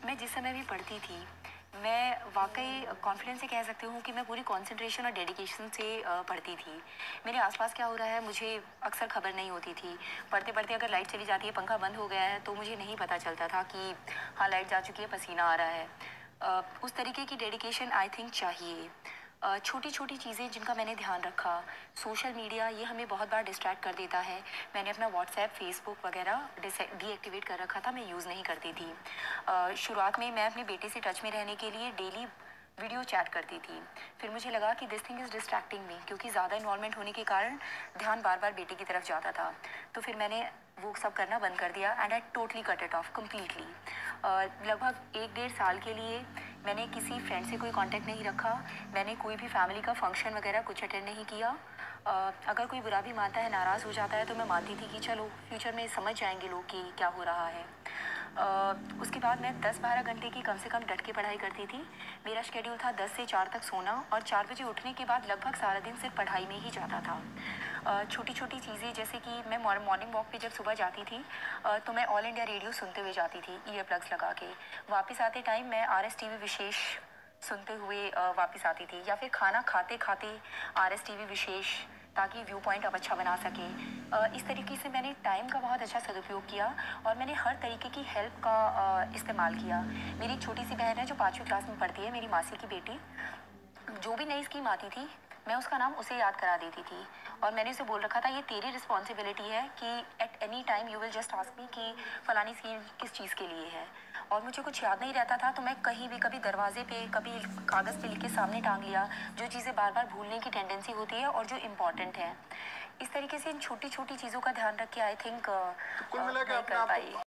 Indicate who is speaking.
Speaker 1: मैं जिस समय भी पढ़ती थी, मैं वाक़ई कॉन्फिडेंस से कह सकती हूँ कि मैं पूरी कंसंट्रेशन और डेडिकेशन से पढ़ती थी। मेरे आस-पास क्या हो रहा है मुझे अक्सर खबर नहीं होती थी। पढ़ते-पढ़ते अगर लाइट चली जाती है, पंखा बंद हो गया है तो मुझे नहीं पता चलता था कि हाँ, लाइट जा चुकी है, पसीना आ रहा है। उस तरीके की डेडिकेशन आई थिंक चाहिए। छोटी-छोटी चीज़ें जिनका मैंने ध्यान रखा, सोशल मीडिया ये हमें बहुत बार डिस्ट्रैक्ट कर देता है। मैंने अपना व्हाट्सएप, फेसबुक वगैरह डीएक्टिवेट कर रखा था, मैं यूज़ नहीं करती थी। शुरुआत में मैं अपने बेटे से टच में रहने के लिए डेली वीडियो चैट करती थी। फिर मुझे लगा कि दिस थिंग इज़ डिस्ट्रैक्टिंग मी, क्योंकि ज़्यादा इन्वॉल्वमेंट होने के कारण ध्यान बार-बार बेटे की तरफ जाता था। तो फिर मैंने वो सब करना बंद कर दिया and I totally cut it of completely. लगभग 1 डेढ़ साल के लिए मैंने किसी फ्रेंड से कोई कांटेक्ट नहीं रखा। मैंने कोई भी फैमिली का फंक्शन वगैरह कुछ अटेंड नहीं किया। अगर कोई बुरा भी मानता है, नाराज़ हो जाता है, तो मैं मानती थी कि चलो फ्यूचर में समझ जाएँगे लोग कि क्या हो रहा है। उसके बाद मैं 10-12 घंटे की कम से कम डट के पढ़ाई करती थी। मेरा शेड्यूल था 10 से 4 तक सोना और 4 बजे उठने के बाद लगभग सारा दिन सिर्फ पढ़ाई में ही जाता था। छोटी-छोटी चीज़ें जैसे कि मैं मॉर्निंग वॉक पे जब सुबह जाती थी, तो मैं ऑल इंडिया रेडियो सुनते हुए जाती थी, ईयर प्लग्स लगा के। वापस आते टाइम मैं आरएस टीवी विशेष सुनते हुए वापस आती थी, या फिर खाना खाते-खाते आरएस टीवी विशेष, ताकि व्यू पॉइंट आप अच्छा बना सकें। इस तरीके से मैंने टाइम का बहुत अच्छा सदुपयोग किया और मैंने हर तरीके की हेल्प का इस्तेमाल किया। मेरी एक छोटी सी बहन है जो 5वीं क्लास में पढ़ती है, मेरी मासी की बेटी। जो भी नई स्कीम आती थी, मैं उसका नाम उसे याद करा देती थी और मैंने उसे बोल रखा था ये तेरी रिस्पॉन्सिबिलिटी है कि at any time you will just ask me कि फलानी स्कीम किस चीज़ के लिए है। और मुझे कुछ याद नहीं रहता था तो मैं कहीं भी, कभी दरवाजे पे, कभी कागज़ पे लिख के सामने टांग लिया, जो चीज़ें बार बार भूलने की टेंडेंसी होती है और जो इम्पॉर्टेंट है। इस तरीके से इन छोटी छोटी चीज़ों का ध्यान रख के आई थिंक
Speaker 2: तो कुल मिला के
Speaker 1: मैं
Speaker 2: आपने
Speaker 1: कर
Speaker 2: आप
Speaker 1: पाई।